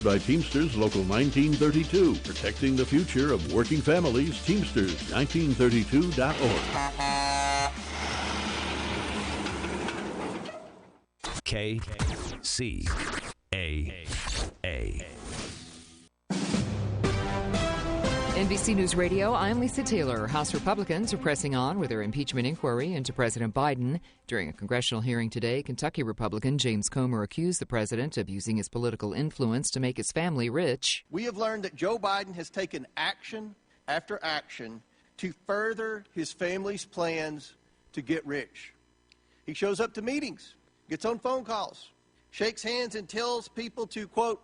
By Teamsters Local 1932, protecting the future of working families. Teamsters1932.org. KCAA. NBC News Radio, I'm Lisa Taylor. House Republicans are pressing on with their impeachment inquiry into President Biden. During a congressional hearing today, Kentucky Republican James Comer accused the president of using his political influence to make his family rich. We have learned that Joe Biden has taken action after action to further his family's plans to get rich. He shows up to meetings, gets on phone calls, shakes hands, and tells people to, quote,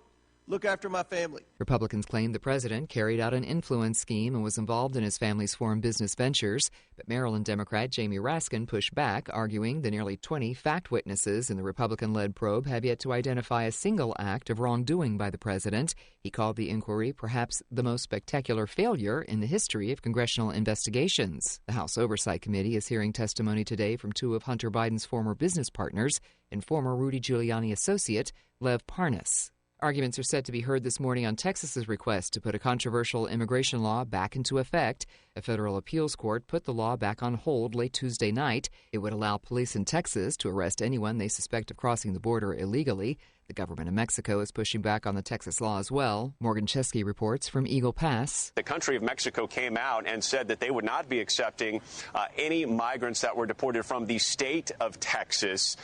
look after my family. Republicans claim the president carried out an influence scheme and was involved in his family's foreign business ventures. But Maryland Democrat Jamie Raskin pushed back, arguing the nearly 20 fact witnesses in the Republican-led probe have yet to identify a single act of wrongdoing by the president. He called the inquiry perhaps the most spectacular failure in the history of congressional investigations. The House Oversight Committee is hearing testimony today from two of Hunter Biden's former business partners and former Rudy Giuliani associate, Lev Parnas. Arguments are set to be heard this morning on Texas's request to put a controversial immigration law back into effect. A federal appeals court put the law back on hold late Tuesday night. It would allow police in Texas to arrest anyone they suspect of crossing the border illegally. The government of Mexico is pushing back on the Texas law as well. Morgan Chesky reports from Eagle Pass. The country of Mexico came out and said that they would not be accepting any migrants that were deported from the state of Texas,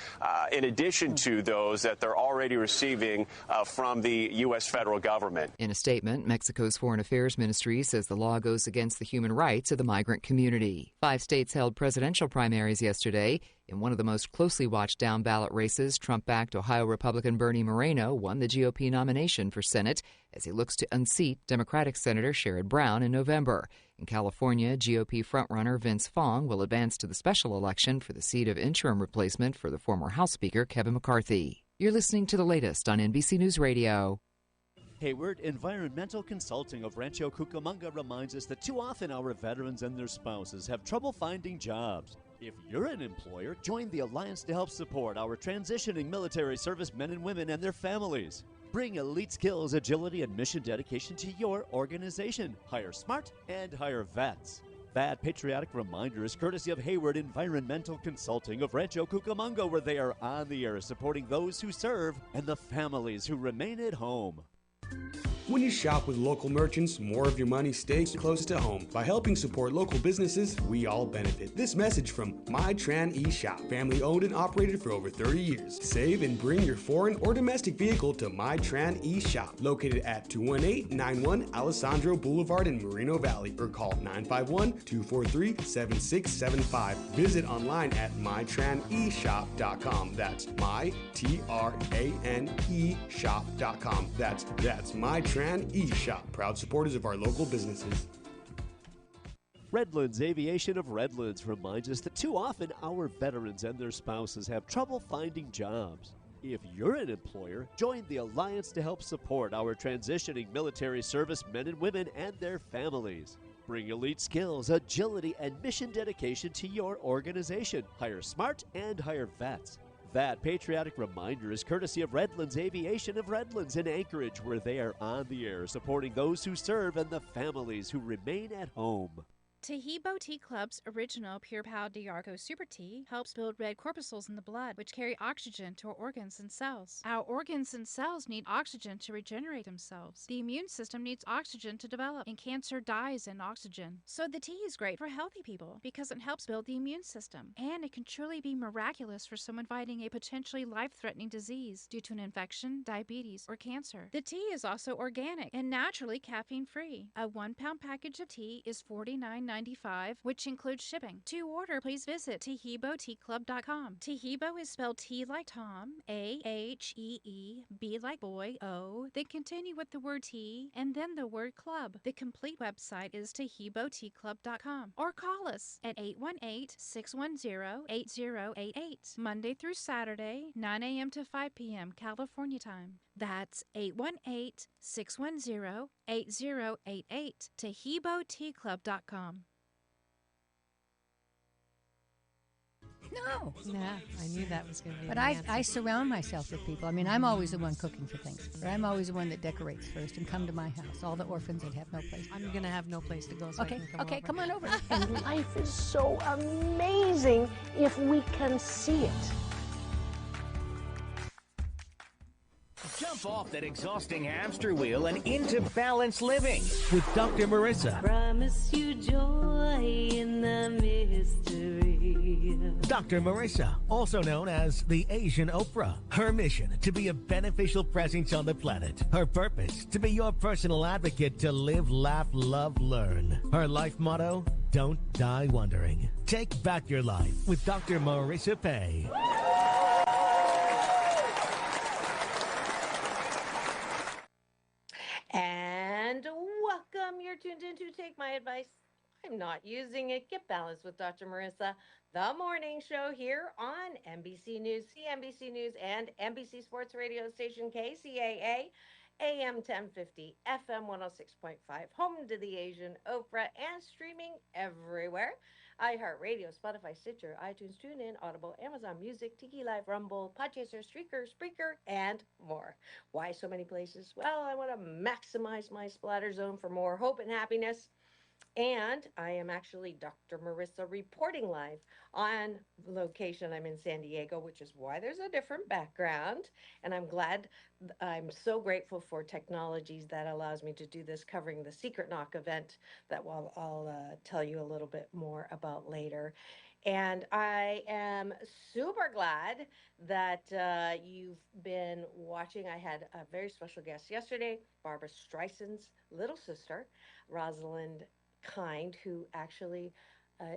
in addition to those that they're already receiving from the U.S. federal government. In a statement, Mexico's Foreign Affairs Ministry says the law goes against the human rights of the migrant community. 5 states held presidential primaries yesterday. In one of the most closely watched down-ballot races, Trump-backed Ohio Republican Bernie Moreno won the GOP nomination for Senate as he looks to unseat Democratic Senator Sherrod Brown in November. In California, GOP frontrunner Vince Fong will advance to the special election for the seat of interim replacement for the former House Speaker Kevin McCarthy. You're listening to the latest on NBC News Radio. Hayward Environmental Consulting of Rancho Cucamonga reminds us that too often our veterans and their spouses have trouble finding jobs. If you're an employer, join the Alliance to help support our transitioning military service men and women and their families. Bring elite skills, agility, and mission dedication to your organization. Hire smart and hire vets. That patriotic reminder is courtesy of Hayward Environmental Consulting of Rancho Cucamonga, where they are on the air supporting those who serve and the families who remain at home. When you shop with local merchants, more of your money stays close to home. By helping support local businesses, we all benefit. This message from MyTran eShop, family owned and operated for over 30 years. Save and bring your foreign or domestic vehicle to MyTran eShop, located at 21891 Alessandro Boulevard in Moreno Valley, or call 951-243-7675. Visit online at mytraneshop.com. That's MyTRANE shop.com. That's MyTran eShop, proud supporters of our local businesses. Redlands Aviation of Redlands reminds us that too often our veterans and their spouses have trouble finding jobs. If you're an employer, join the Alliance to help support our transitioning military service men and women and their families. Bring elite skills, agility, and mission dedication to your organization. Hire smart and hire vets. That patriotic reminder is courtesy of Redlands Aviation of Redlands in Anchorage, where they are on the air supporting those who serve and the families who remain at home. Tahibo Tea Club's original Pure Pau Diarco Super Tea helps build red corpuscles in the blood, which carry oxygen to our organs and cells. Our organs and cells need oxygen to regenerate themselves. The immune system needs oxygen to develop, and cancer dies in oxygen. So the tea is great for healthy people because it helps build the immune system. And it can truly be miraculous for someone fighting a potentially life-threatening disease due to an infection, diabetes, or cancer. The tea is also organic and naturally caffeine-free. A 1-pound package of tea is $49.95, which includes shipping. To order, please visit TahiboTeaClub.com. Tahibo is spelled T like Tom, A-H-E-E, B like boy, O, then continue with the word tea, and then the word club. The complete website is TahiboTeaClub.com. Or call us at 818-610-8088, Monday through Saturday, 9 a.m. to 5 p.m. California time. That's 818-610-8088, TahiboTeaClub.com. No. Yeah, I knew that was going to be But the I answer. surround myself with people. I mean, I'm always the one cooking for things. But I'm always the one that decorates first and come to my house. All the orphans that have no place. I'm going to have no place to go, so I can come over. Come on over. And life is so amazing if we can see it. Jump off that exhausting hamster wheel and into balanced living with Dr. Marissa. Promise you joy in the mystery. Dr. Marissa, also known as the Asian Oprah. Her mission, to be a beneficial presence on the planet. Her purpose, to be your personal advocate to live, laugh, love, learn. Her life motto, don't die wondering. Take back your life with Dr. Marissa Pay. And welcome. You're tuned in to Take My Advice. I'm not using it. Get balanced with Dr. Marissa, the morning show here on NBC News, CNBC News, and NBC Sports Radio station KCAA, AM 1050, FM 106.5, home to the Asian Oprah, and streaming everywhere. iHeartRadio, Spotify, Stitcher, iTunes, TuneIn, Audible, Amazon Music, Tiki Live, Rumble, Podchaser, Streaker, Spreaker, and more. Why so many places? Well, I want to maximize my splatter zone for more hope and happiness. And I am actually Dr. Marissa reporting live on location. I'm in San Diego, which is why there's a different background. And I'm so grateful for technologies that allows me to do this, covering the Secret Knock event that I'll tell you a little bit more about later. And I am super glad that you've been watching. I had a very special guest yesterday, Barbara Streisand's little sister, Rosalind Kind, who actually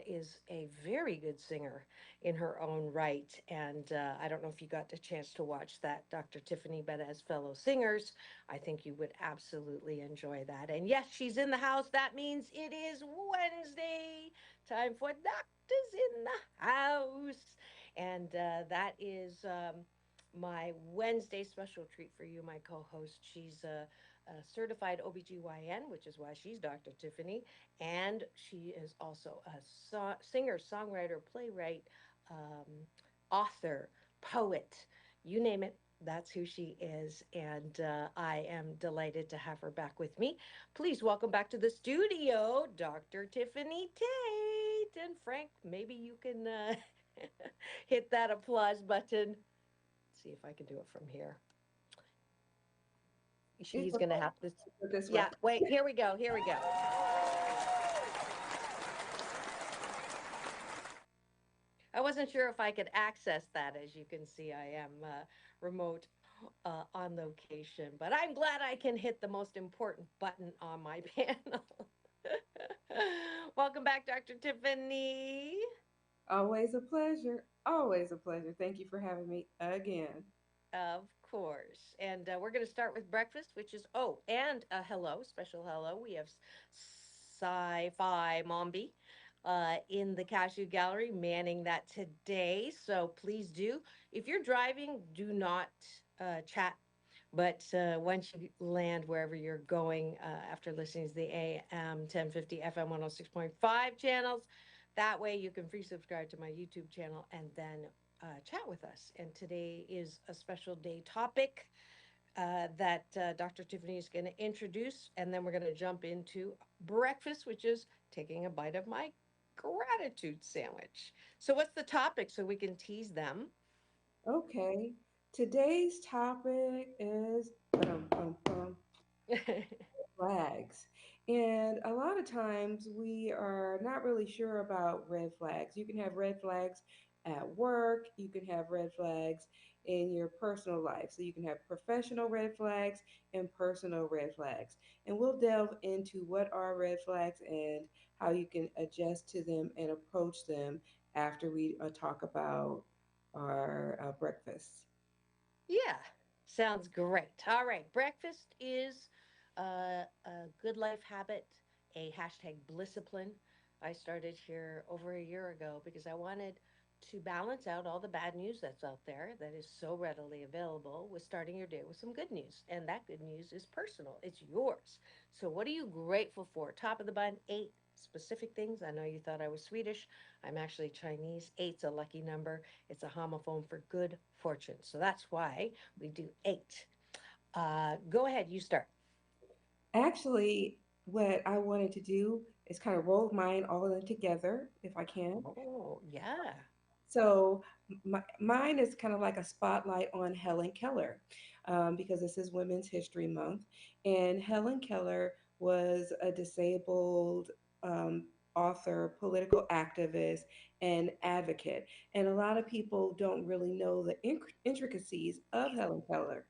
is a very good singer in her own right. And I don't know if you got the chance to watch that, Dr. Tiffany, but as fellow singers, I think you would absolutely enjoy that. And yes, she's in the house. That means it is Wednesday, time for Doctors in the House. And that is my Wednesday special treat for you, my co-host. She's a certified OBGYN, which is why she's Dr. Tiffany, and she is also a singer, songwriter, playwright, author, poet, you name it. That's who she is, and I am delighted to have her back with me. Please welcome back to the studio, Dr. Tiffany Tate. And Frank, maybe you can hit that applause button. See if I can do it from here. She's going to have to. Yeah, wait, here we go. I wasn't sure if I could access that. As you can see, I am remote on location, but I'm glad I can hit the most important button on my panel. Welcome back, Dr. Tiffany. Always a pleasure. Always a pleasure. Thank you for having me again. Of course. And we're going to start with breakfast, which is, and a hello, special hello. We have Sci-Fi Mombi in the Cashew Gallery manning that today. So please do. If you're driving, do not chat. But once you land wherever you're going after listening to the AM 1050 FM 106.5 channels, that way you can free subscribe to my YouTube channel and then chat with us. And today is a special day topic that Dr. Tiffany is going to introduce, and then we're going to jump into breakfast, which is taking a bite of my gratitude sandwich. So what's the topic so we can tease them? Okay. Today's topic is flags. And a lot of times we are not really sure about red flags. You can have red flags at work, you can have red flags in your personal life. So you can have professional red flags and personal red flags. And we'll delve into what are red flags and how you can adjust to them and approach them after we talk about our breakfast. Yeah, sounds great. All right, breakfast is a good life habit, a hashtag Blisscipline. I started here over a year ago because I wanted to balance out all the bad news that's out there that is so readily available with starting your day with some good news. And that good news is personal. It's yours. So what are you grateful for? Top of the button, specific things. I know you thought I was Swedish. I'm actually Chinese. Eight's a lucky number. It's a homophone for good fortune. So that's why we do eight. Go ahead, you start. Actually, what I wanted to do is kind of roll mine all of them together, if I can. Oh, yeah. So mine is kind of like a spotlight on Helen Keller, because this is Women's History Month, and Helen Keller was a disabled um, author, political activist, and advocate. And a lot of people don't really know the intricacies of Helen Keller.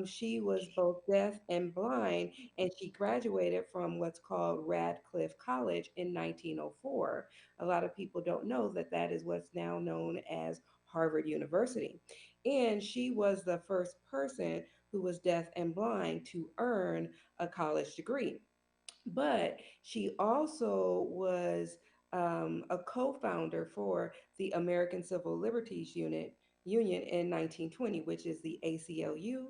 She was both deaf and blind, and she graduated from what's called Radcliffe College in 1904. A lot of people don't know that that is what's now known as Harvard University. And she was the first person who was deaf and blind to earn a college degree. But she also was a co-founder for the American Civil Liberties Union in 1920, which is the ACLU.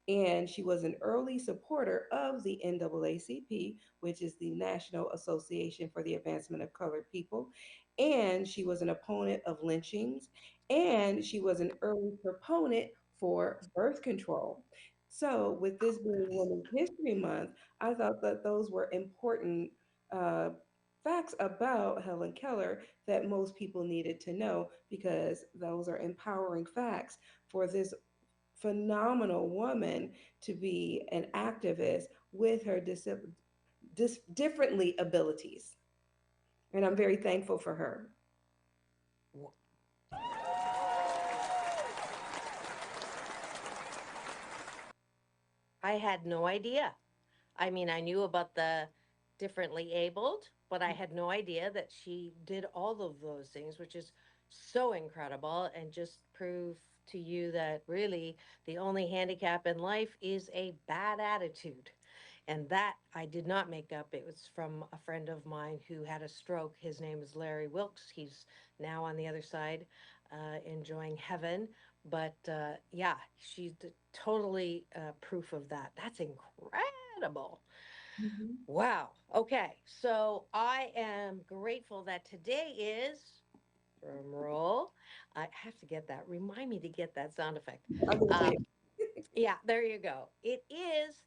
And she was an early supporter of the NAACP, which is the National Association for the Advancement of Colored People. And she was an opponent of lynchings. And she was an early proponent for birth control. So, with this being Women's History Month, I thought that those were important uh, facts about Helen Keller that most people needed to know, because those are empowering facts for this phenomenal woman to be an activist with her differently abilities. And I'm very thankful for her. I had no idea. I mean, I knew about the differently abled, but I had no idea that she did all of those things, which is so incredible and just prove to you that really the only handicap in life is a bad attitude. And that I did not make up. It was from a friend of mine who had a stroke. His name is Larry Wilkes. He's now on the other side, enjoying heaven. But yeah, she's totally proof of that. That's incredible. Mhm. Wow. Okay. So I am grateful that today is, drum roll, I have to get that. Remind me to get that sound effect. I'll give it to Um, you. yeah, there you go. It is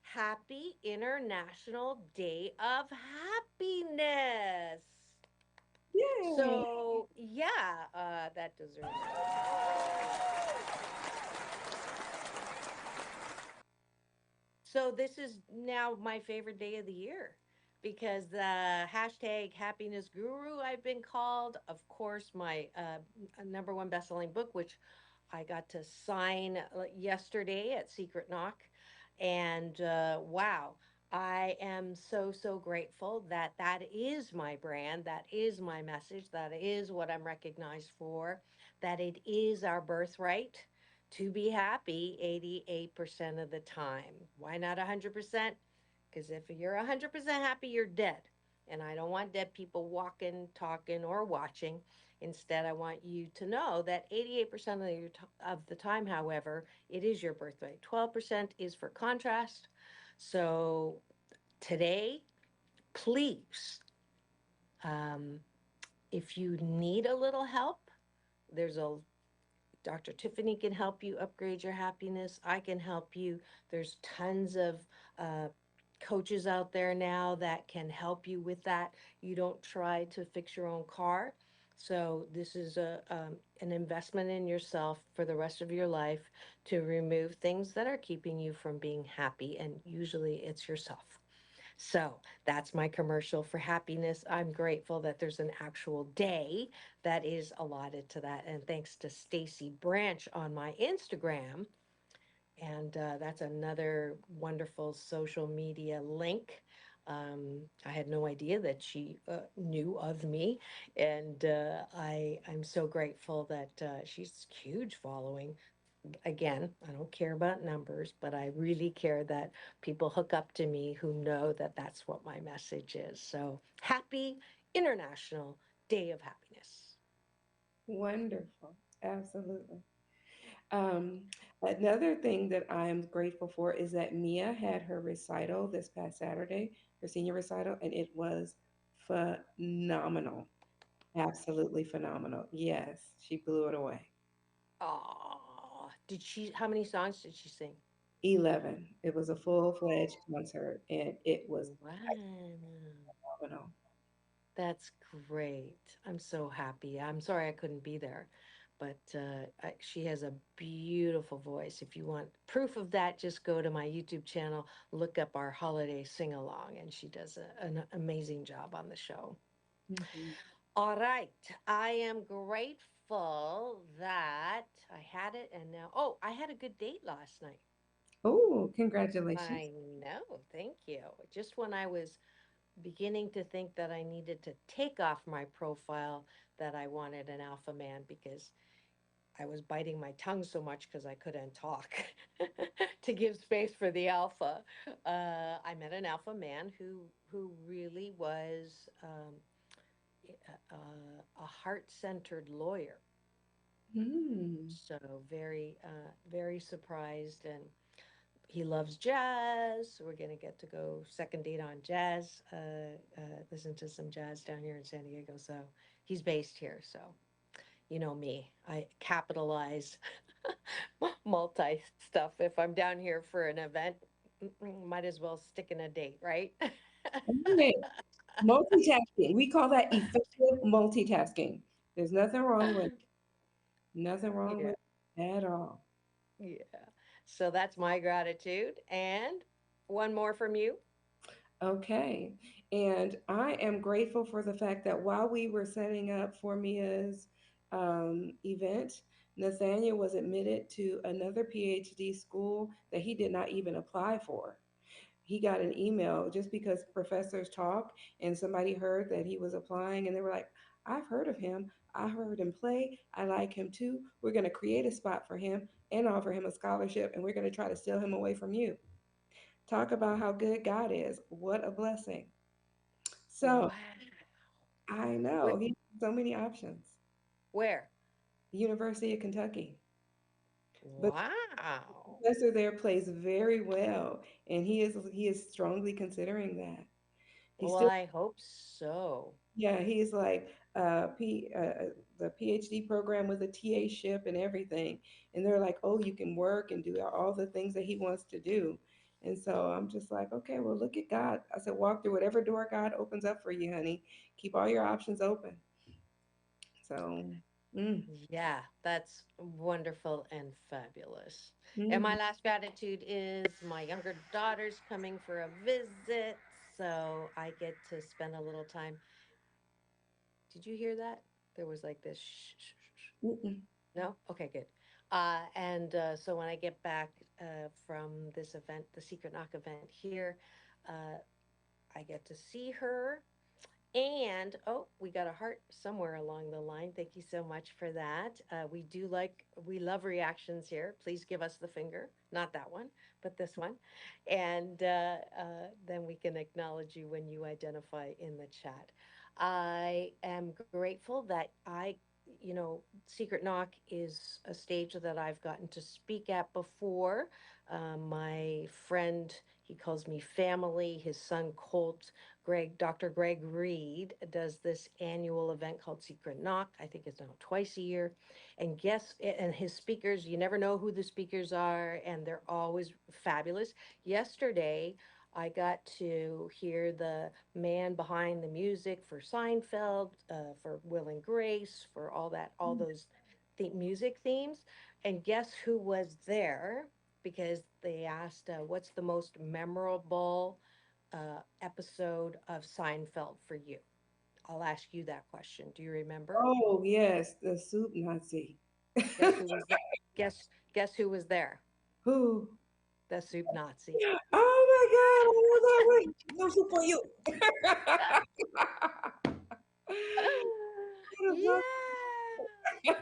Happy International Day of Happiness. Yay! So, yeah, that deserves. So this is now my favorite day of the year because the hashtag happiness guru I've been called, of course, my number one best-selling book, which I got to sign yesterday at Secret Knock. And wow, I am so grateful that that is my brand, that is my message, that is what I'm recognized for, that it is our birthright to be happy 88% of the time. Why not 100%? Because if you're 100% happy, you're dead. And I don't want dead people walking, talking, or watching. Instead, I want you to know that 88% of the time, however, it is your birthright. 12% is for contrast. So today, please, um, if you need a little help, there's a Dr. Tiffany can help you upgrade your happiness. I can help you. There's tons of uh, coaches out there now that can help you with that. You don't try to fix your own car. So this is an investment in yourself for the rest of your life to remove things that are keeping you from being happy, and usually it's yourself. So that's my commercial for happiness. I'm grateful that there's an actual day that is allotted to that. And thanks to Stacy Branch on my Instagram. And that's another wonderful social media link. I had no idea that she knew of me, and I'm so grateful that she's huge following. Again, I don't care about numbers, but I really care that people hook up to me who know that that's what my message is. So happy International Day of Happiness. Wonderful. Absolutely. Um, Another thing that I'm grateful for is that Mia had her recital this past Saturday, her senior recital, and it was phenomenal. Absolutely phenomenal. Yes, she blew it away. Oh, did she? How many songs did she sing? 11. It was a full-fledged concert and it was Wow. phenomenal. That's great. I'm so happy. I'm sorry I couldn't be there, but she has a beautiful voice. If you want proof of that, just go to my YouTube channel, look up our holiday sing along, and she does an amazing job on the show. Mhm. All right. I am grateful that I had it, and now, oh, I had a good date last night. Oh, congratulations. I know. Thank you. Just when I was beginning to think that I needed to take off my profile that I wanted an alpha man because I was biting my tongue so much because I couldn't talk to give space for the alpha. I met an alpha man who really was a heart-centered lawyer. Mm. So very surprised, and he loves jazz. We're gonna get to go second date on jazz. Listen to some jazz down here in San Diego. So he's based here. So you know me, I capitalize multi stuff. If I'm down here for an event, might as well stick in a date, right? Okay. Multitasking. We call that effective multitasking. There's nothing wrong with nothing wrong Yeah, with it at all. yeah. So that's my gratitude. And one more from you. Okay. And I am grateful for the fact that while we were setting up for Mia's event, Nathaniel was admitted to another PhD school that he did not even apply for. He got an email just because professors talk and somebody heard that he was applying and they were like, I've heard of him. I heard him play. I like him too. We're going to create a spot for him and offer him a scholarship and we're going to try to steal him away from you. Talk about how good God is. What a blessing. So Wow. I know Wh- he has so many options. Where? University of Kentucky. But the Wow. professor there plays very well and he is strongly considering that. He's Well, still I hope so. yeah, he's like the PhD program with a TA-ship and everything. And they're like, oh, you can work and do all the things that he wants to do. And so I'm just like, okay, well, look at God. I said, walk through whatever door God opens up for you, honey. Keep all your options open. So, mm, Yeah, that's wonderful and fabulous. And mhm. my last gratitude is my younger daughter's coming for a visit, so I get to spend a little time. Did you hear that? There was like this shh, shh, shh, shh. Mm-mm. No? Okay, good. And so when I get back from this event, the Secret Knock event here, uh, I get to see her. And oh, we got a heart somewhere along the line. Thank you so much for that. We love reactions here. Please give us the finger, not that one, but this one. And then we can acknowledge you when you identify in the chat. I am grateful that Secret Knock is a stage that I've gotten to speak at before. My friend, he calls me family, his son Colt Dr. Greg Reed does this annual event called Secret Knock. I think it's now twice a year. And his speakers, you never know who the speakers are, and they're always fabulous. Yesterday, I got to hear the man behind the music for Seinfeld, for Will and Grace, for all those music themes. And guess who was there? Because they asked, what's the most memorable episode of Seinfeld for you? I'll ask you that question. Do you remember? Oh, yes, the soup Nazi. Guess who was guess who was there? Who? The soup Nazi. Oh my God, I love that. Wait, no soup for you. Yeah.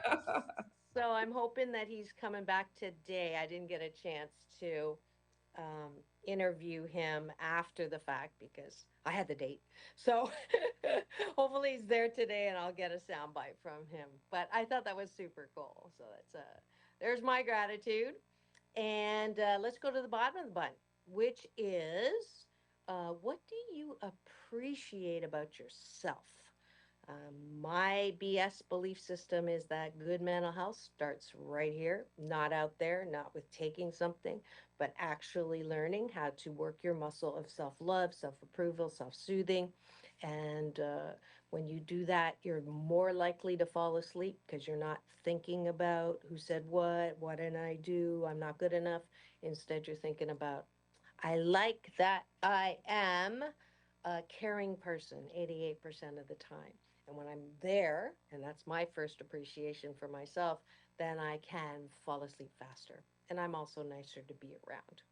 So I'm hoping that he's coming back today. I didn't get a chance to interview him after the fact because I had the date. So hopefully he's there today and I'll get a soundbite from him. But I thought that was super cool. So there's my gratitude. And let's go to the bottom of the button, which is what do you appreciate appreciate about yourself. My BS belief system is that good mental health starts right here, not out there, not with taking something, but actually learning how to work your muscle of self love, self approval, self soothing. And when you do that, you're more likely to fall asleep because you're not thinking about who said what did I do, I'm not good enough. Instead, you're thinking about, I like that I am a caring person 88% of the time. And when I'm there, and that's my first appreciation for myself, then I can fall asleep faster. And I'm also nicer to be around.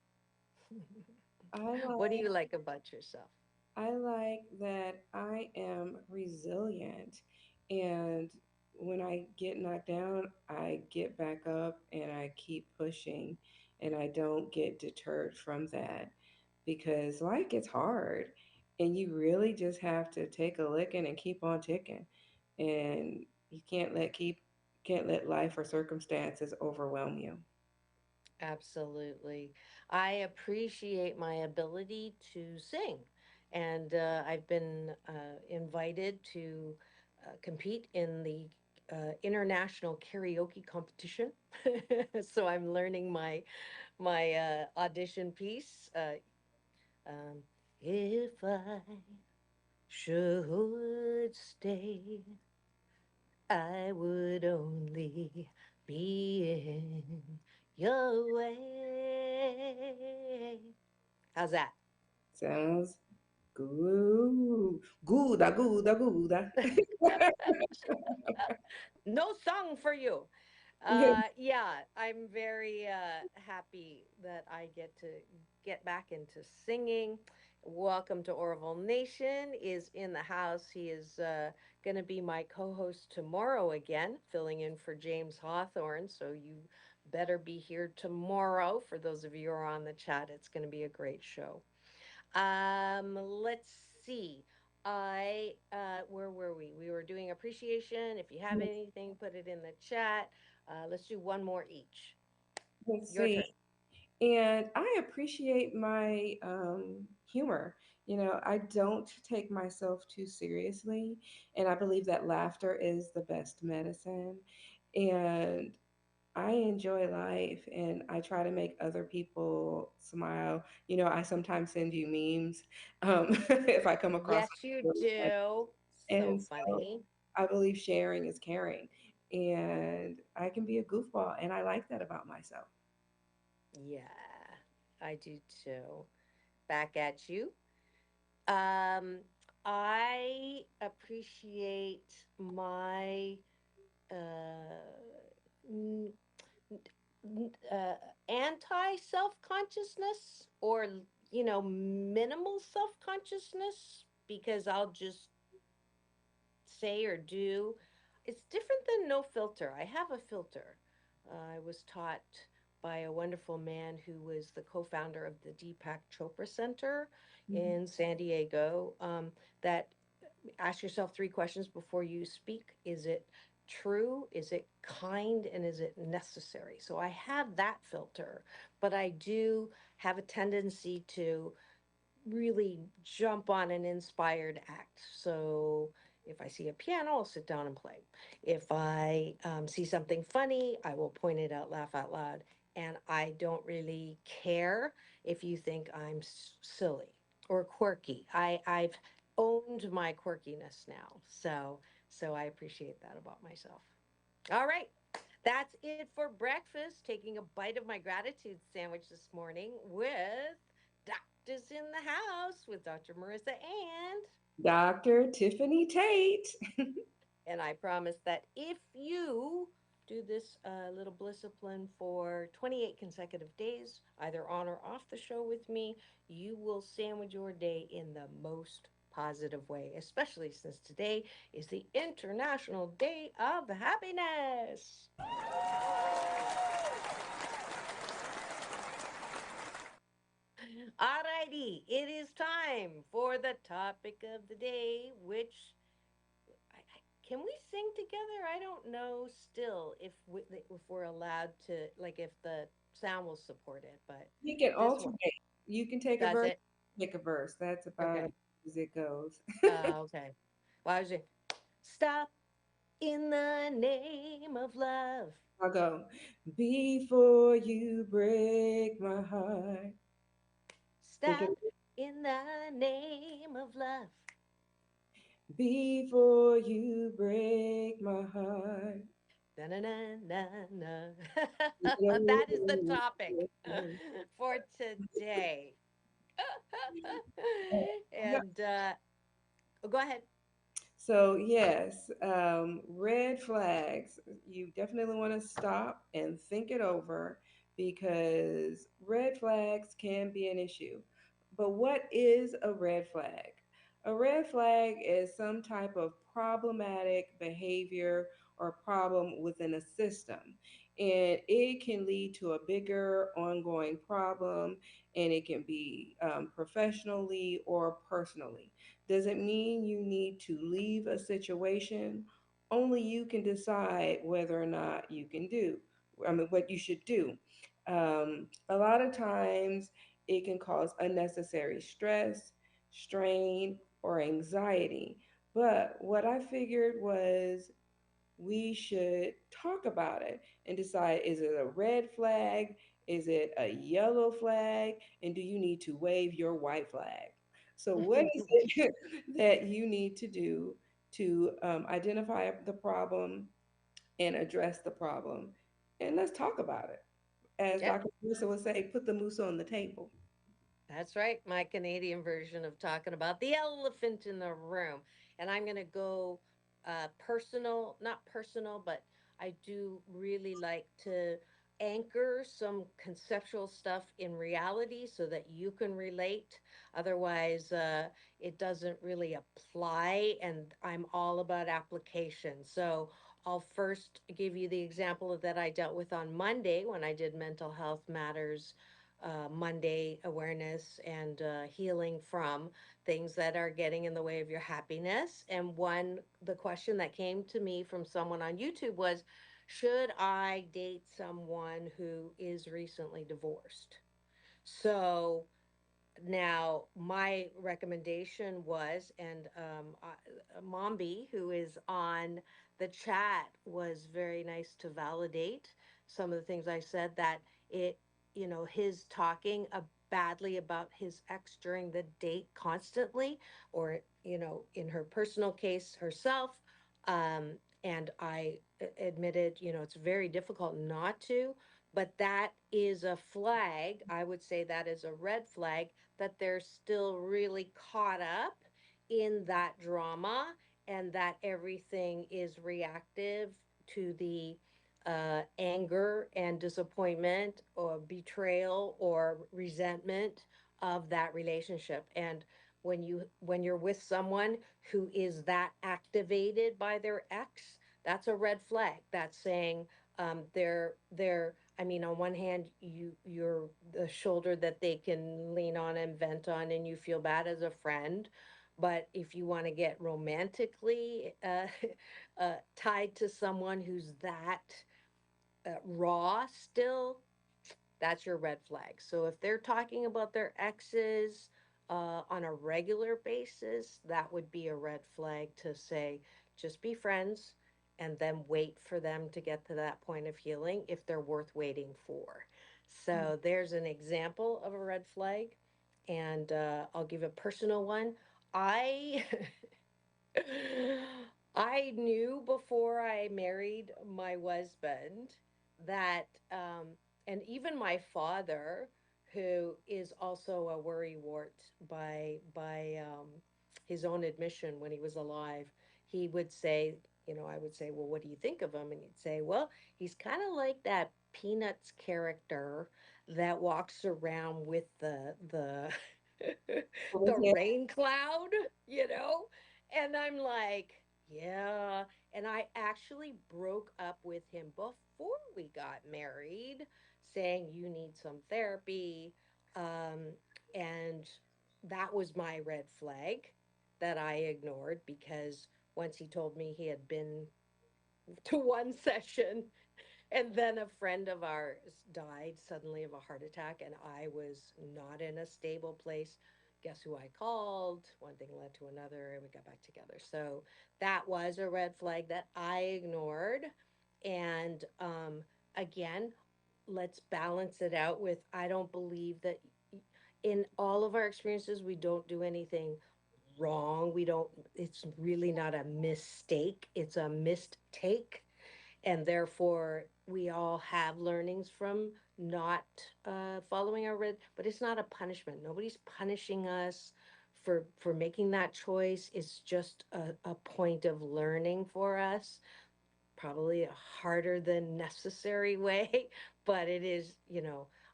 I What do like you like about yourself? I like that I am resilient, and when I get knocked down, I get back up and I keep pushing, and I don't get deterred from that because life gets hard, and you really just have to take a licking and keep on ticking, and you can't let life or circumstances overwhelm you. Absolutely. I appreciate my ability to sing. And I've been invited to compete in the international karaoke competition. So I'm learning my audition piece. Um, if I should stay, I would only be in your way. How's that? Sounds good. Gooda, gooda, gooda. No song for you. Yeah, I'm very happy that I get to get back into singing. Welcome to Orville Nation is in the house. He is going to be my co-host tomorrow again, filling in for James Hawthorne. So you better be here tomorrow. For those of you who are on the chat, it's going to be a great show. Let's see. Where were we? We were doing appreciation. If you have anything, put it in the chat. Let's do one more each. Let's Your see. turn. And I appreciate my humor. I don't take myself too seriously, and I believe that laughter is the best medicine. And I enjoy life, and I try to make other people smile. I sometimes send you memes if I come across Yes, you something really funny. do. So And so funny. I believe sharing is caring, and I can be a goofball, and I like that about myself. Yeah, I do too. Back at you. Um, I appreciate my uh, n- anti self consciousness, or minimal self consciousness, because I'll just say or do. It's different than no filter. I have a filter. I was taught by a wonderful man who was the co-founder of the Deepak Chopra Center Mhm. in San Diego, that ask yourself three questions before you speak. Is it true? Is it kind? And is it necessary? So I have that filter, but I do have a tendency to really jump on an inspired act. So if I see a piano, I'll sit down and play. If I see something funny, I will point it out, laugh out loud. And I don't really care if you think I'm silly or quirky. I've owned my quirkiness now. So I appreciate that about myself. All right. That's it for breakfast. Taking a bite of my gratitude sandwich this morning with doctors in the house with Dr. Marissa Dr. Tiffany Tate. and I promise that if you do this little discipline for 28 consecutive days, either on or off the show with me, you will sandwich your day in the most positive way, especially since today is the International Day of Happiness. Alrighty, it is time for the topic of the day, which can we sing together? I don't know still if we're allowed to, like if the sound will support it, but You can this one alternate. You can take a does verse, it. take a verse. That's about Okay. it. as it goes. Okay. Well, I was just, stop in the name of love. I'll go, before you break my heart. Thinking, Stop in the name of love. before you break my heart. Na na na na na. You know, That is the topic for today. And oh, go ahead. so, yes, red flags, you definitely want to stop and think it over because red flags can be an issue. But what is a red flag? A red flag is some type of problematic behavior or problem within a system. And it can lead to a bigger ongoing problem, and it can be professionally or personally. Doesn't mean you need to leave a situation. Only you can decide whether or not you can do. I mean, what you should do. A lot of times it can cause unnecessary stress, strain, or anxiety. But what I figured was we should talk about it and decide, is it a red flag? Is it a yellow flag? And do you need to wave your white flag? So, what is it that you need to do to identify the problem and address the problem? And let's talk about it. As Yep. Dr. Marissa would say, put the moose on the table. That's right. My Canadian version of talking about the elephant in the room. And I'm going to go personal, not personal, but I do really like to anchor some conceptual stuff in reality so that you can relate. Otherwise, it doesn't really apply. And I'm all about application. So I'll first give you the example that I dealt with on Monday when I did Mental Health Matters Monday awareness and healing from things that are getting in the way of your happiness. And the question that came to me from someone on YouTube was, should I date someone who is recently divorced? So now, my recommendation was, and Mombi, who is on the chat, was very nice to validate some of the things I said. That it, his talking badly about his ex during the date constantly, or in her personal case herself, um, and I admitted, it's very difficult not to. But that is a flag. I would say that is a red flag that they're still really caught up in that drama and that everything is reactive to the anger and disappointment or betrayal or resentment of that relationship. And when you're with someone who is that activated by their ex, that's a red flag. That's saying they're I mean, on one hand, you're the shoulder that they can lean on and vent on, and you feel bad as a friend. But if you want to get romantically tied to someone who's that raw still, that's your red flag. So if they're talking about their exes on a regular basis, that would be a red flag to say, just be friends and then wait for them to get to that point of healing if they're worth waiting for. So there's an example of a red flag. And I'll give a personal one. I I knew before I married my husband that, and even my father, who is also a worrywart by his own admission when he was alive, he would say, I would say, well, what do you think of him? And he'd say, well, he's kind of like that Peanuts character that walks around with the the Yeah. rain cloud, you know? And I'm like, yeah. And I actually broke up with him before we got married, saying, you need some therapy. Um, and that was my red flag that I ignored because once he told me he had been to one session and then a friend of ours died suddenly of a heart attack, and I was not in a stable place. guess who I called? One thing led to another, and we got back together. So that was a red flag that I ignored. And again, let's balance it out with I don't believe that in all of our experiences, we don't do anything wrong. We don't, it's really not a mistake, it's a missed take. And therefore, we all have learnings from not following our red, but it's not a punishment. Nobody's punishing us for making that choice. It's just a point of learning for us, probably a harder than necessary way, but it is,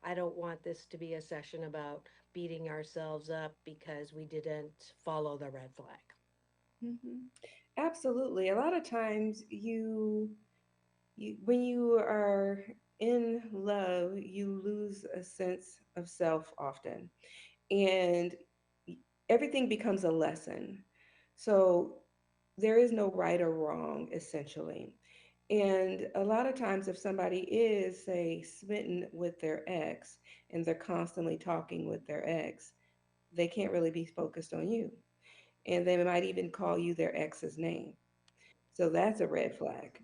I don't want this to be a session about beating ourselves up because we didn't follow the red flag. Hmm. Absolutely. A lot of times you when you are in love, you lose a sense of self often. And everything becomes a lesson. So there is no right or wrong, essentially. And a lot of times, if somebody is, say, smitten with their ex and they're constantly talking with their ex, they can't really be focused on you. And they might even call you their ex's name. So that's a red flag.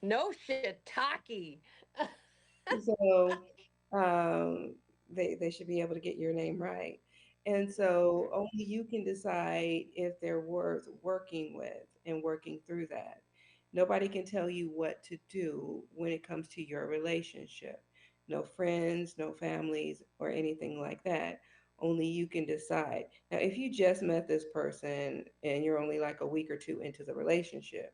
No shiitake. So they should be able to get your name right. And so only you can decide if they're worth working with and working through that. Nobody can tell you what to do when it comes to your relationship. No friends, no families, or anything like that. Only you can decide. Now, if you just met this person and you're only like a week or two into the relationship,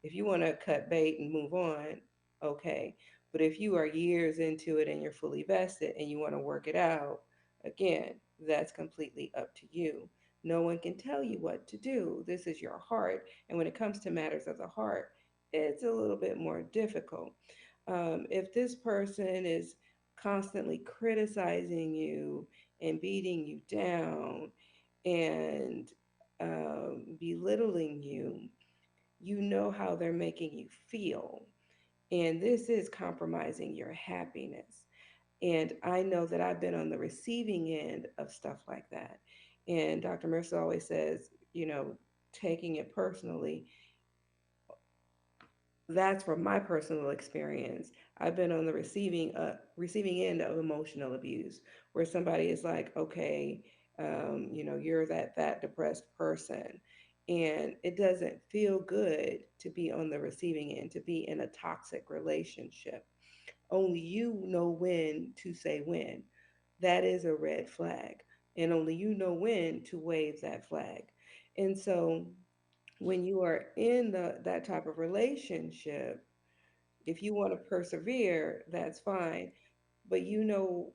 if you want to cut bait and move on, okay. But if you are years into it and you're fully vested and you want to work it out, again, that's completely up to you. No one can tell you what to do. This is your heart. And when it comes to matters of the heart, it's a little bit more difficult. If this person is constantly criticizing you and beating you down and belittling you, you know how they're making you feel. And this is compromising your happiness. And I know that I've been on the receiving end of stuff like that. And Dr. Mercer always says, taking it personally, that's from my personal experience. I've been on the receiving end of emotional abuse, where somebody is like, okay, you're that depressed person, and it doesn't feel good to be on the receiving end, to be in a toxic relationship. Only you know when to say when. That is a red flag, and only you know when to wave that flag. And so when you are in that type of relationship, if you want to persevere, that's fine. But you know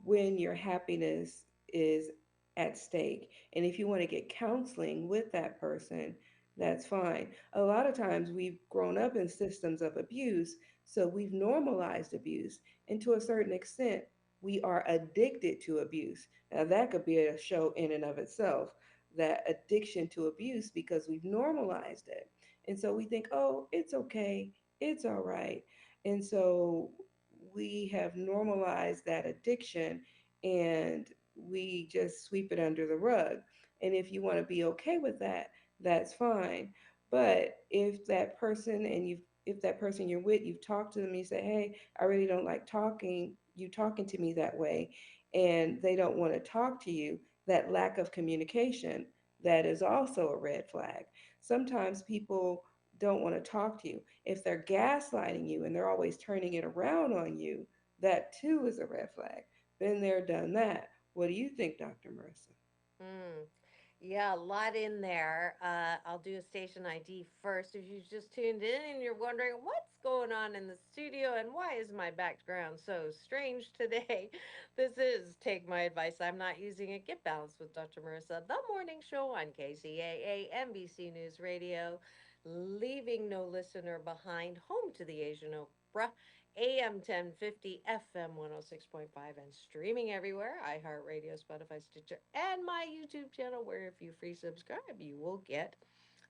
when your happiness is at stake. And if you want to get counseling with that person, that's fine. A lot of times we've grown up in systems of abuse, so we've normalized abuse. And to a certain extent, we are addicted to abuse. Now, that could be a show in and of itself, that addiction to abuse, because we've normalized it. And so we think, oh, it's okay, it's all right. And so we have normalized that addiction and we just sweep it under the rug. And if you want to be okay with that, that's fine. But if that person you're with, you've talked to them, you say, hey, I really don't like you talking to me that way, and they don't want to talk to you, that lack of communication, that is also a red flag. Sometimes people don't want to talk to you. If they're gaslighting you and they're always turning it around on you, that too is a red flag. Been there, done that. What do you think, Dr. Marissa? Mm. Yeah, a lot in there. I'll do a station ID first. If you just tuned in and you're wondering what's going on in the studio and why is my background so strange today, this is Take My Advice. I'm not using it. Get Balanced with Dr. Marissa, the morning show on KCAA, NBC News Radio, leaving no listener behind, home to the Asian Opera. AM 1050, FM 106.5, and streaming everywhere iHeartRadio, Spotify, Stitcher, and my YouTube channel, where if you free subscribe, you will get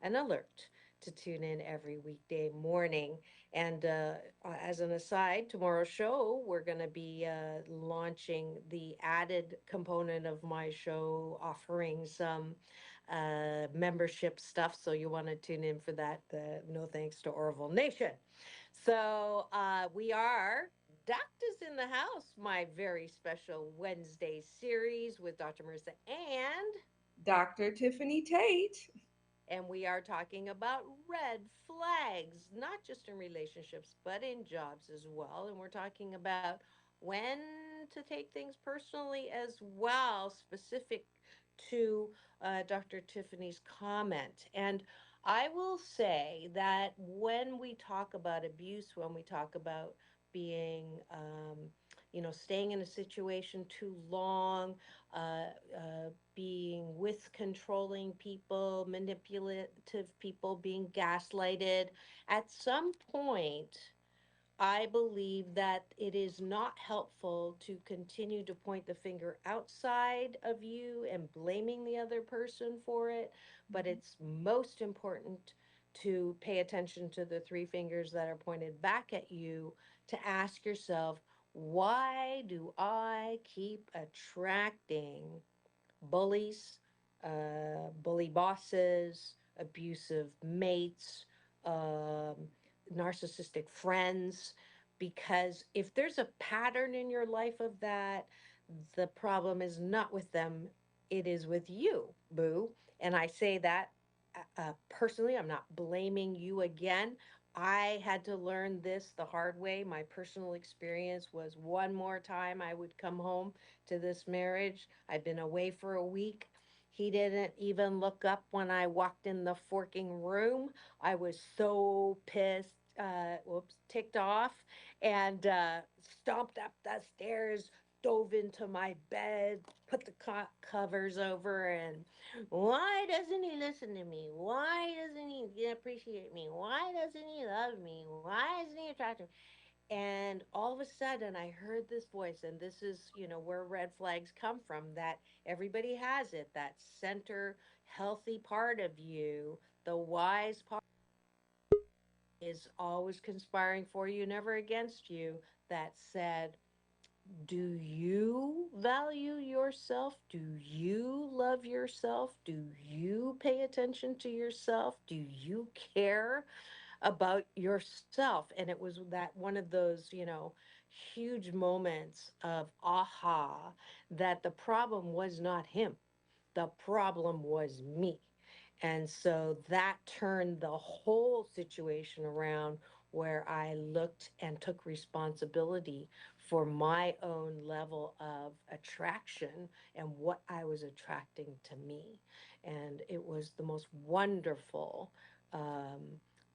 an alert to tune in every weekday morning. And as an aside, tomorrow's show, we're going to be launching the added component of my show, offering some membership stuff. So you want to tune in for that. No thanks to Orville Nation. So we are Doctors in the House, my very special Wednesday series with Dr. Marissa Dr. Tiffany Tate. and we are talking about red flags, not just in relationships, but in jobs as well. And we're talking about when to take things personally as well, specific to Dr. Tiffany's comment. And I will say that when we talk about abuse, when we talk about being, staying in a situation too long, being with controlling people, manipulative people, being gaslighted. At some point, I believe that it is not helpful to continue to point the finger outside of you and blaming the other person for it, but it's most important to pay attention to the three fingers that are pointed back at you to ask yourself, why do I keep attracting bullies, bully bosses, abusive mates, um, narcissistic friends? Because if there's a pattern in your life of that, the problem is not with them, it is with you, boo. And I say that personally, I'm not blaming you again. I had to learn this the hard way. My personal experience was one more time I would come home to this marriage. I'd been away for a week. He didn't even look up when I walked in the forking room. I was so pissed, ticked off, and stomped up the stairs, dove into my bed, put the covers over, and why doesn't he listen to me? Why doesn't he appreciate me? Why doesn't he love me? Why isn't he attracted? And all of a sudden, I heard this voice, and this is, where red flags come from. That everybody has it. That center, healthy part of you, the wise part, is always conspiring for you, never against you. That said, do you value yourself? Do you love yourself? Do you pay attention to yourself? Do you care about yourself? And it was that one of those, huge moments of aha, that the problem was not him. The problem was me. And so that turned the whole situation around, where I looked and took responsibility for my own level of attraction and what I was attracting to me. And it was the most wonderful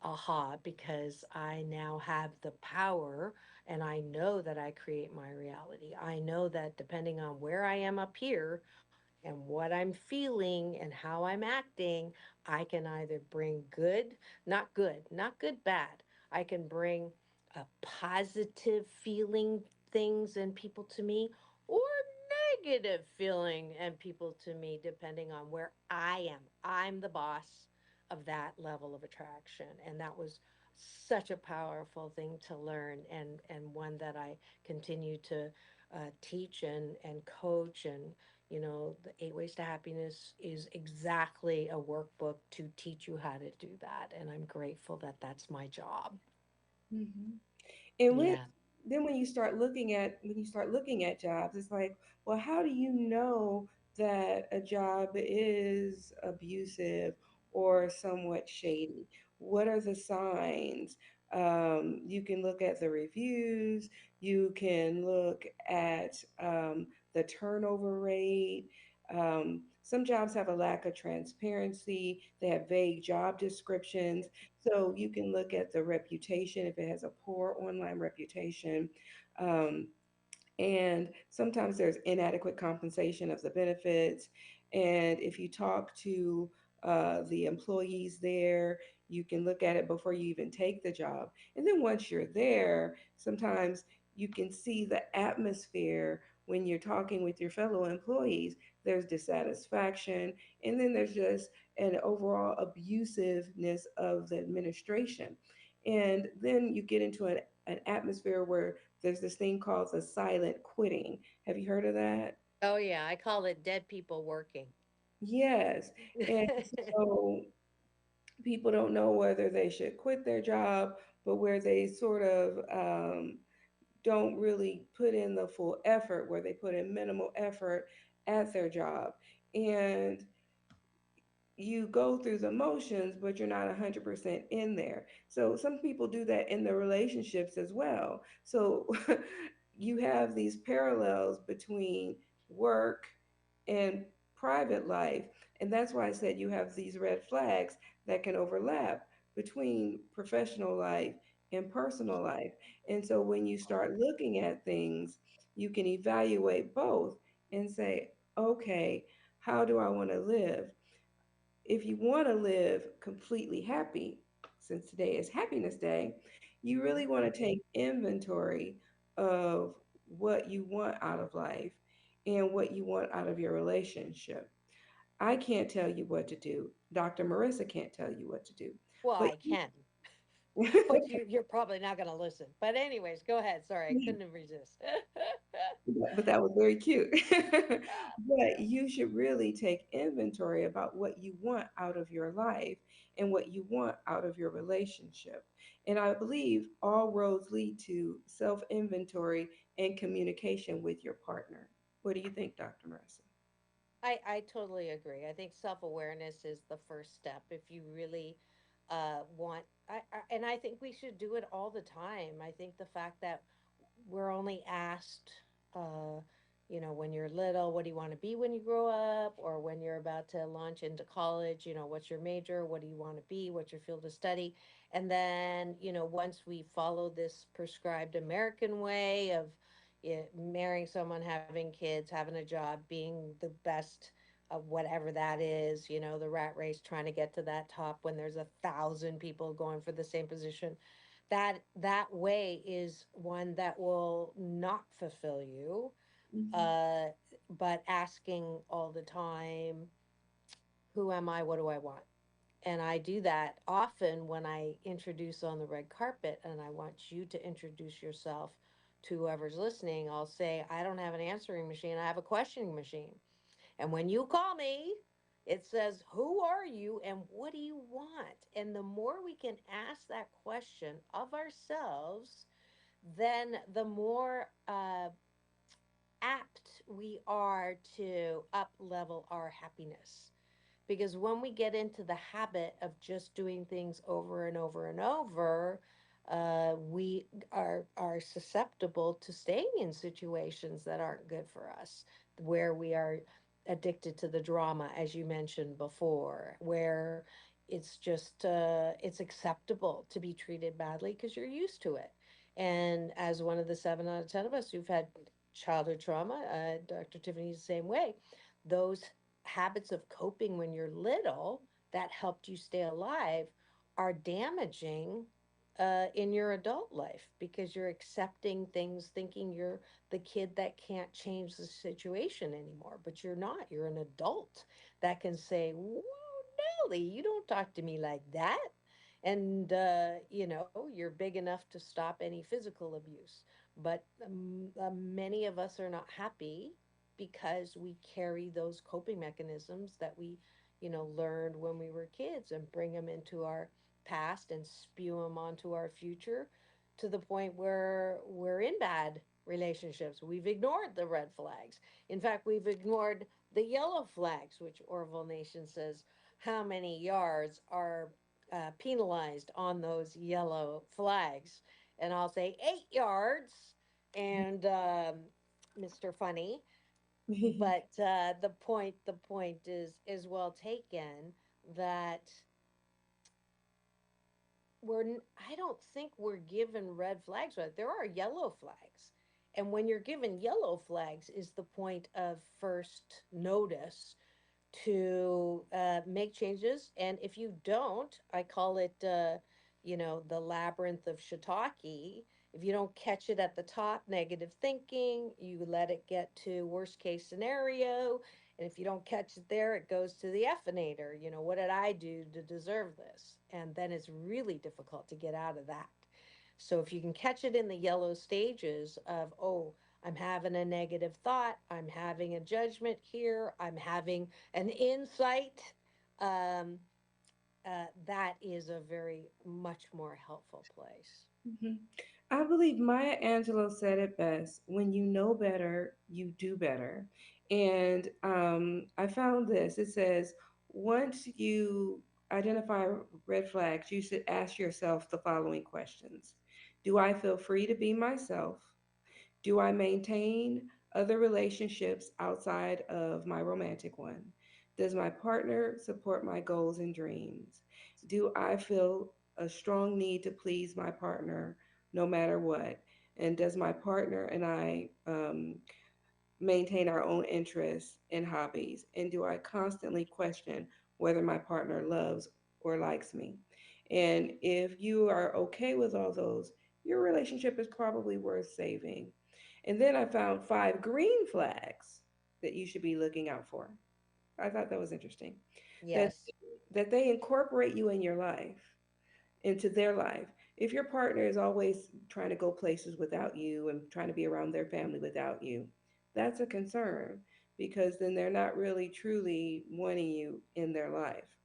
aha, because I now have the power, and I know that I create my reality. I know that depending on where I am up here, and what I'm feeling and how I'm acting, I can either bring not good, bad. I can bring a positive feeling things and people to me, or negative feeling and people to me, depending on where I am. I'm the boss of that level of attraction. And that was such a powerful thing to learn, and one that I continue to teach and coach. And the 8 Ways to Happiness is exactly a workbook to teach you how to do that. And I'm grateful that that's my job. Hmm. And Yeah. when you start looking at jobs, it's like, well, how do you know that a job is abusive or somewhat shady? What are the signs? You can look at the reviews. You can look at the turnover rate. Some jobs have a lack of transparency. They have vague job descriptions. So you can look at the reputation if it has a poor online reputation. Um, and sometimes there's inadequate compensation of the benefits. And if you talk to the employees there, you can look at it before you even take the job. And then once you're there, sometimes you can see the atmosphere when you're talking with your fellow employees, there's dissatisfaction, and then there's just an overall abusiveness of the administration. And then you get into an atmosphere where there's this thing called the silent quitting. Have you heard of that? Oh, yeah. I call it dead people working. Yes. And so people don't know whether they should quit their job, but where they sort of don't really put in the full effort, where they put in minimal effort at their job. And you go through the motions, but you're not 100% in there. So some people do that in their relationships as well. So you have these parallels between work and private life. And that's why I said you have these red flags that can overlap between professional life and personal life. And so when you start looking at things, you can evaluate both and say, okay, how do I want to live? If you want to live completely happy, since today is Happiness Day, you really want to take inventory of what you want out of life and what you want out of your relationship. I can't tell you what to do. Dr. Marissa can't tell you what to do. Well, But I can, but you're probably not going to listen. But anyways, go ahead. Sorry, I couldn't resist. but that was very cute. But you should really take inventory about what you want out of your life and what you want out of your relationship. And I believe all roads lead to self inventory and communication with your partner. What do you think, Dr. Marissa? I totally agree. I think self awareness is the first step if you really want. And I think we should do it all the time. I think the fact that we're only asked, uh, when you're little, what do you want to be when you grow up? Or when you're about to launch into college, what's your major? What do you want to be? What's your field of study? And then, once we follow this prescribed American way of marrying someone, having kids, having a job, being the best of whatever that is, the rat race trying to get to that top when there's 1,000 people going for the same position, that way is one that will not fulfill you. Mhm. uh but asking all the time, who am I, what do I want? And I do that often when I introduce on the red carpet, and I want you to introduce yourself to whoever's listening. I'll say, I don't have an answering machine, I have a questioning machine. And when you call me, it says, who are you and what do you want? And the more we can ask that question of ourselves, then the more apt we are to up level our happiness. Because when we get into the habit of just doing things over and over and over, we are susceptible to staying in situations that aren't good for us, where we are addicted to the drama, as you mentioned before, where it's just it's acceptable to be treated badly because you're used to it. And as one of the 7 out of 10 of us who've had childhood trauma, Dr. Tiffany's the same way. Those habits of coping when you're little that helped you stay alive are damaging in your adult life because you're accepting things thinking you're the kid that can't change the situation anymore. But you're not. You're an adult that can say, whoa, Nelly, you don't talk to me like that. And, you're big enough to stop any physical abuse. But many of us are not happy because we carry those coping mechanisms that we, learned when we were kids and bring them into our past and spew them onto our future to the point where we're in bad relationships. We've ignored the red flags. In fact, we've ignored the yellow flags, which Orville Nation says how many yards are penalized on those yellow flags. And I'll say 8 yards. And Mr. Funny, but the point is well taken that I don't think we're given red flags, but there are yellow flags. And when you're given yellow flags is the point of first notice to make changes. And if you don't, I call it, the labyrinth of shiitake. If you don't catch it at the top, negative thinking, you let it get to worst case scenario. And if you don't catch it there, it goes to the effinator. You know, what did I do to deserve this? And then it's really difficult to get out of that. So if you can catch it in the yellow stages of, oh, I'm having a negative thought, I'm having a judgment here, I'm having an insight, um, that is a very much more helpful place. Hmm. I believe Maya Angelou said it best: when you know better, you do better. And I found this. It says, once you identify red flags, you should ask yourself the following questions: do I feel free to be myself? Do I maintain other relationships outside of my romantic one? Does my partner support my goals and dreams? Do I feel a strong need to please my partner no matter what? And does my partner and I maintain our own interests and hobbies? And do I constantly question whether my partner loves or likes me? And if you are okay with all those, your relationship is probably worth saving. And then I found 5 green flags that you should be looking out for. I thought that was interesting. That Yes. that they incorporate you in your life, into their life. If your partner is always trying to go places without you and trying to be around their family without you, that's a concern, because then they're not really truly wanting you in their life.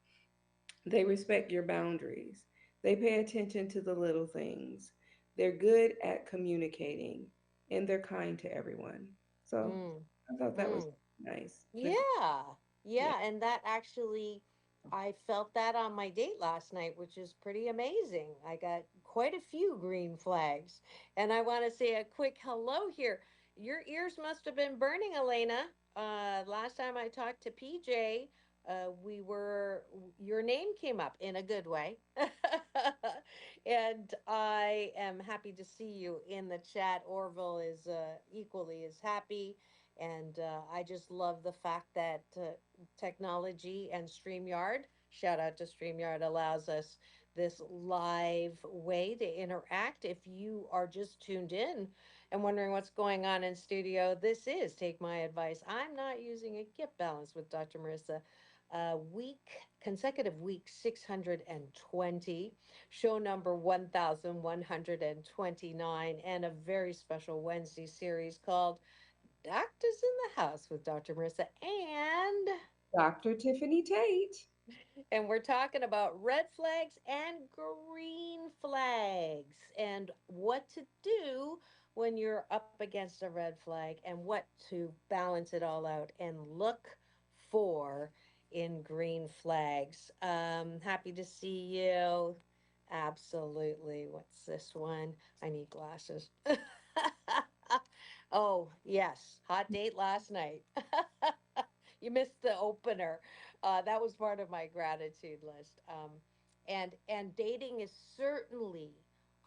They respect your boundaries. They pay attention to the little things. They're good at communicating, and they're kind to everyone. So Mm. I thought that was Mm. nice. Yeah. Yeah. Yeah. And that actually, I felt that on my date last night, which is pretty amazing. I got quite a few green flags. And I want to say a quick hello here. Your ears must have been burning, Elena. Last time I talked to PJ, your name came up in a good way. And I am happy to see you in the chat. Orville is equally as happy. And I just love the fact that technology and StreamYard, shout out to StreamYard, allows us this live way to interact. If you are just tuned in and wondering what's going on in studio, this is Take My Advice. I'm not using a Get Balance with Dr. Marissa. Week, consecutive week 620, show number 1129, and a very special Wednesday series called Doctors in the House with Dr. Marissa Dr. Tiffany Tate. and we're talking about red flags and green flags and what to do when you're up against a red flag and what to balance it all out and look for in green flags. Happy to see you. Absolutely. What's this one? I need glasses. Oh, yes. Hot date last night. You missed the opener. That was part of my gratitude list. And dating is certainly,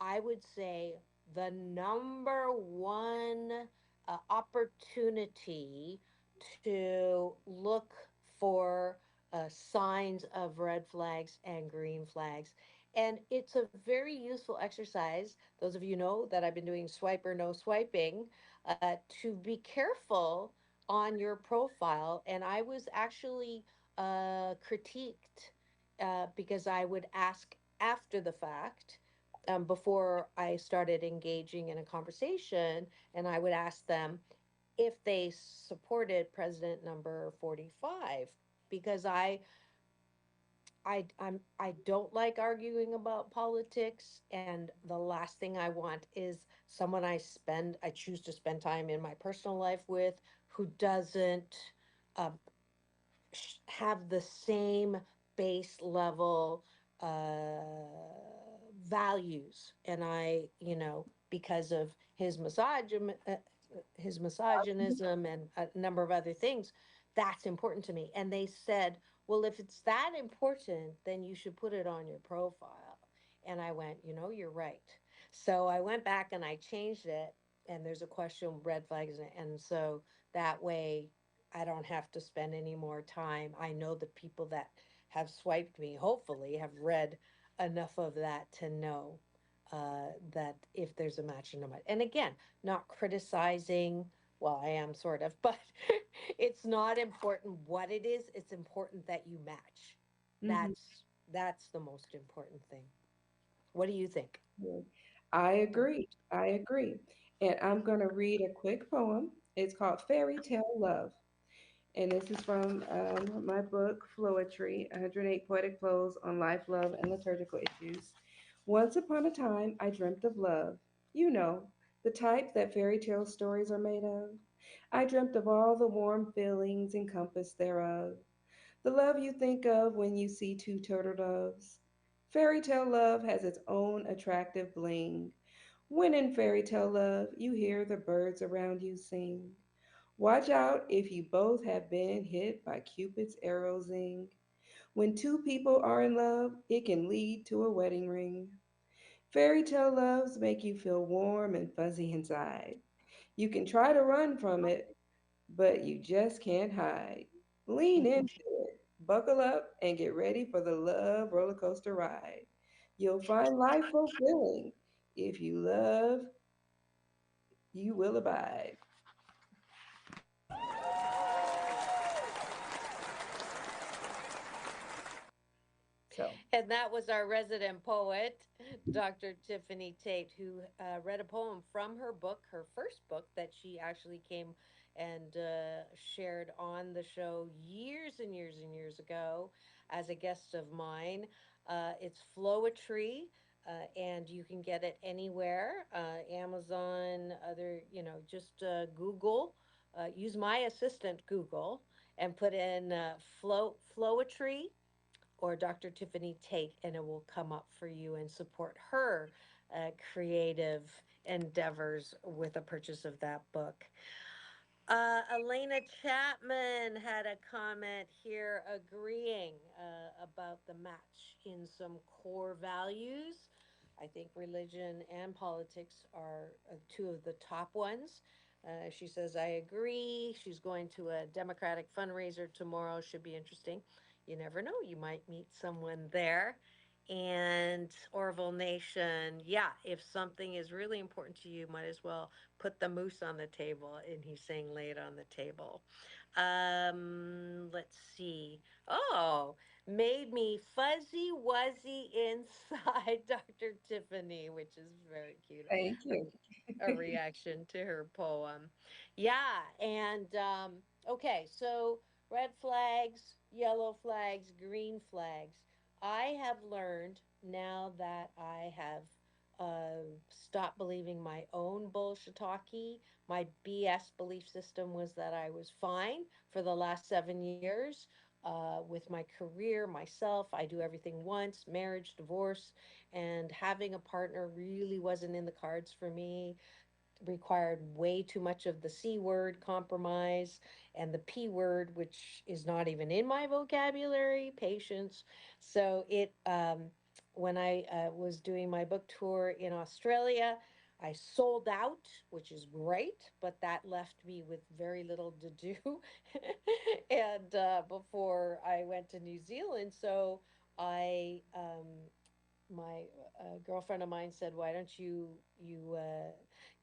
I would say, the number one opportunity to look for signs of red flags and green flags. And it's a very useful exercise. Those of you know that I've been doing swipe or no swiping, to be careful on your profile. And I was actually critiqued because I would ask after the fact. Before I started engaging in a conversation, and I would ask them if they supported President number 45, because I don't like arguing about politics, and the last thing I want is someone I choose to spend time in my personal life with who doesn't uh, have the same base level values. And because of his misogynism and a number of other things, that's important to me. And they said, well, if it's that important, then you should put it on your profile. And I went, you're right. So I went back and I changed it. And there's a question, red flags. And so that way I don't have to spend any more time. I know the people that have swiped me, hopefully, have read enough of that to know. that if there's a match in a match. And again, not criticizing, well, I am sort of, but it's not important what it is. It's important that you match. Hmm. That's the most important thing. What do you think? I agree. I agree. And I'm going to read a quick poem. It's called Fairy Tale Love. And this is from my book, Floetry 108 Poetic Flows on Life, Love, and Liturgical Issues. Once upon a time, I dreamt of love. You know, the type that fairy tale stories are made of. I dreamt of all the warm feelings encompassed thereof. The love you think of when you see two turtle doves. Fairy tale love has its own attractive bling. When in fairy tale love, you hear the birds around you sing. Watch out if you both have been hit by Cupid's arrow zing. When two people are in love, it can lead to a wedding ring. Fairy tale loves make you feel warm and fuzzy inside. You can try to run from it, but you just can't hide. Lean into it, buckle up, and get ready for the love roller coaster ride. You'll find life fulfilling. If you love, you will abide. So, And that was our resident poet, Dr. Tiffany Tate, who read a poem from her book, her first book that she actually came and shared on the show years and years and years ago as a guest of mine. It's Floetry. And you can get it anywhere, Amazon, other, just Google. Use my assistant Google and put in Floetry or Dr. Tiffany Tate, and it will come up for you and support her creative endeavors with a purchase of that book. Elena Chapman had a comment here agreeing about the match in some core values. I think religion and politics are two of the top ones. She says, I agree. She's going to a Democratic fundraiser tomorrow. Should be interesting. You never know. You might meet someone there. And Orville Nation, yeah, if something is really important to you, might as well put the moose on the table. And he's saying lay it on the table. Let's see. Oh, made me fuzzy wuzzy inside, Dr. Tiffany, which is very cute. thank you. A reaction to her poem. Yeah, and okay, so red flags, yellow flags, green flags. I have learned now that I have stopped believing my own bullshitaki. My BS belief system was that I was fine for the last 7 years. With my career, myself, I do everything once, marriage, divorce, and having a partner really wasn't in the cards for me. Required way too much of the C word, compromise, and the P word, which is not even in my vocabulary, patience. So when I was doing my book tour in Australia, I sold out, which is great, but that left me with very little to do. And before I went to New Zealand, so I my girlfriend of mine said, "Why don't you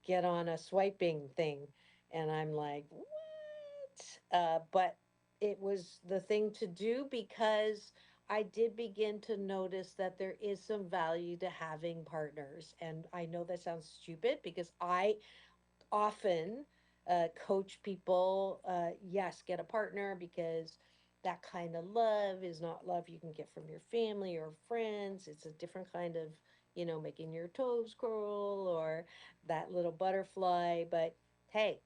get on a swiping thing?" And I'm like, "What?" But it was the thing to do because I did begin to notice that there is some value to having partners. And I know that sounds stupid because I often coach people, yes, get a partner because that kind of love is not love you can get from your family or friends. It's a different kind of, making your toes curl or that little butterfly. But hey,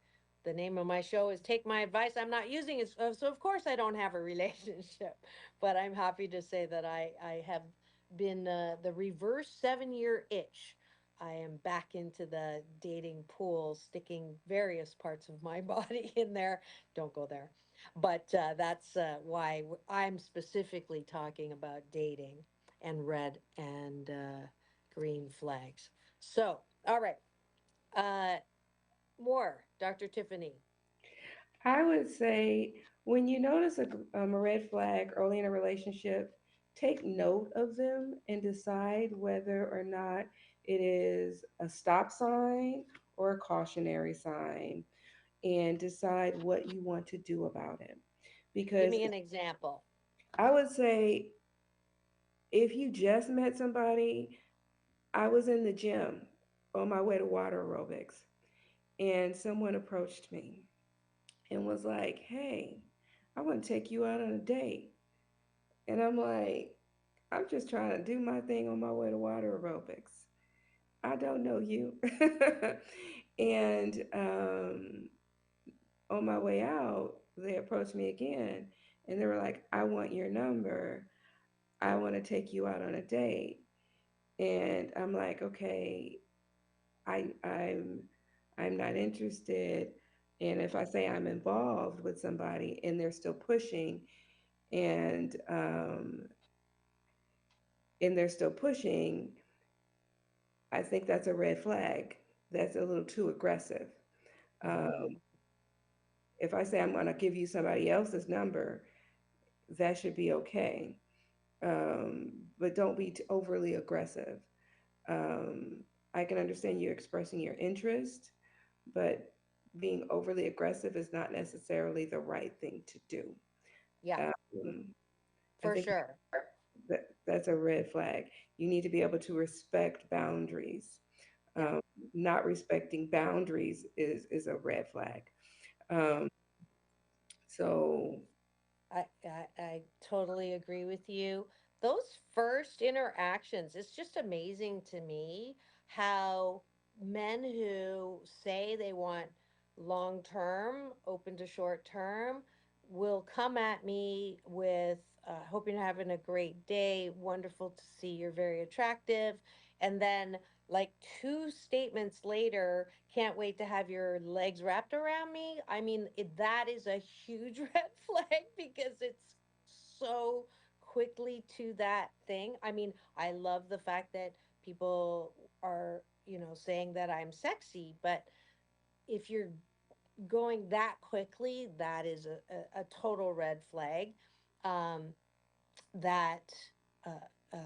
the name of my show is Take My Advice. I'm not using it. So, of course, I don't have a relationship. But I'm happy to say that I have been the reverse 7 year itch. I am back into the dating pool, sticking various parts of my body in there. Don't go there. But that's why I'm specifically talking about dating and red and green flags. So, all right. Uh, more, Dr. Tiffany. I would say when you notice a red flag early in a relationship, take note of them and decide whether or not it is a stop sign or a cautionary sign, and decide what you want to do about it. Give Because me an example. I would say if you just met somebody, I was in the gym on my way to water aerobics, and someone approached me and was like, "Hey, I want to take you out on a date." And I'm like, "I'm just trying to do my thing on my way to water aerobics. I don't know you." And on my way out, they approached me again and they were like, "I want your number. I want to take you out on a date." And I'm like, "Okay, I, I'm I'm not interested." And if I say I'm involved with somebody and they're still pushing, and they're still pushing, I think that's a red flag. That's a little too aggressive. Um, Mm. if I say I'm going to give you somebody else's number, that should be okay. But don't be overly aggressive. Um, I can understand you expressing your interest, but being overly aggressive is not necessarily the right thing to do. Yeah, Um, I for think sure. that's a red flag. You need to be able to respect boundaries. Yeah. Um, Not respecting boundaries is a red flag. Um, so I totally agree with you. Those first interactions, it's just amazing to me how men who say they want long term, open to short term, will come at me with, hoping you're having a great day, wonderful to see you're very attractive. And then, like, two statements later, can't wait to have your legs wrapped around me. I mean, that is a huge red flag because it's so quickly to that thing. I mean, I love the fact that people are, saying that I'm sexy, but if you're going that quickly, that is a total red flag. Um, that uh,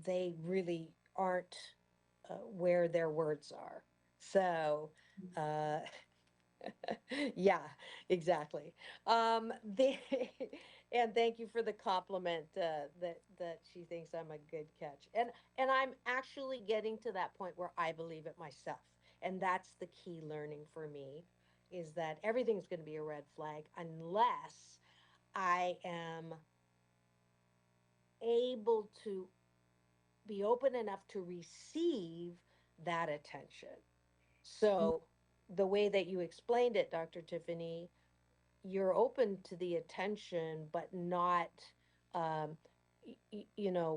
they really aren't where their words are. So, uh, yeah, exactly. The and thank you for the compliment, that she thinks I'm a good catch, and I'm actually getting to that point where I believe it myself, and that's the key learning for me, is that everything's going to be a red flag unless I am able to be open enough to receive that attention. So, the way that you explained it, Dr. Tiffany, you're open to the attention, but not, um,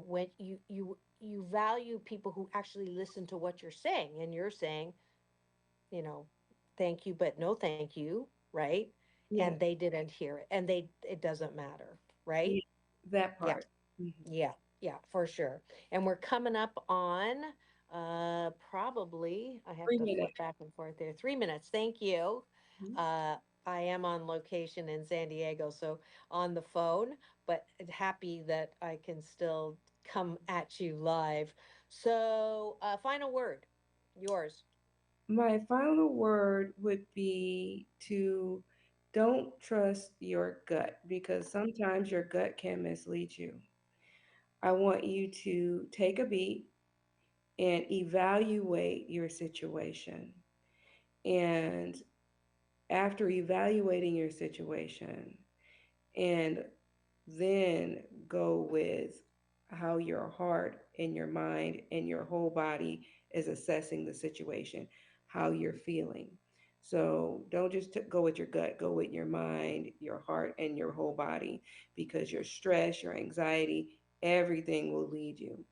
when you value people who actually listen to what you're saying, and you're saying, you know, thank you, but no thank you, right? And yeah, they didn't hear it, and it doesn't matter, right? yeah, that Yeah. part. Mhm. Yeah, yeah, for sure. And we're coming up on, probably, I have Three to minutes. flip back and forth there. 3 minutes. Thank you. Mhm. Uh, I am on location in San Diego, so on the phone, but happy that I can still come at you live. So, final word, yours. My final word would be to don't trust your gut, because sometimes your gut can mislead you. I want you to take a beat and evaluate your situation. And after evaluating your situation, and then go with how your heart and your mind and your whole body is assessing the situation, how you're feeling. So don't just go with your gut, go with your mind, your heart, and your whole body, because your stress, your anxiety, everything will lead you.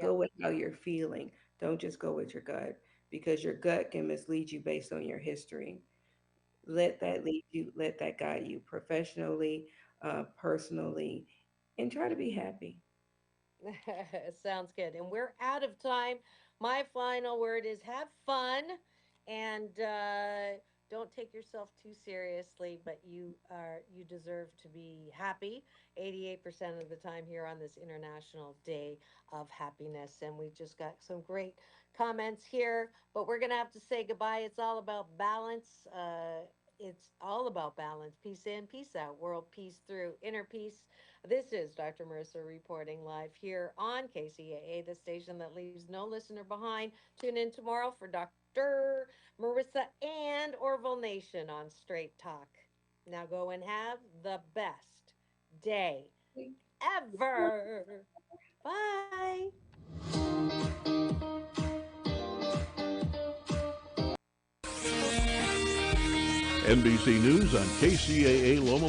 Go Yep. with how you're feeling. Don't just go with your gut, because your gut can mislead you based on your history. Let that lead you, let that guide you professionally, personally, and try to be happy. Sounds good. And we're out of time. My final word is have fun, and Don't take yourself too seriously, but you deserve to be happy 88% of the time here on this International Day of Happiness. And we just got some great comments here, but we're going to have to say goodbye. It's all about balance. It's all about balance. Peace in, peace out. World peace through inner peace. This is Dr. Marissa reporting live here on KCAA, the station that leaves no listener behind. Tune in tomorrow for Dr. Marissa and Orville Nation on Straight Talk. Now go and have the best day ever. Bye. NBC News on KCAA Loma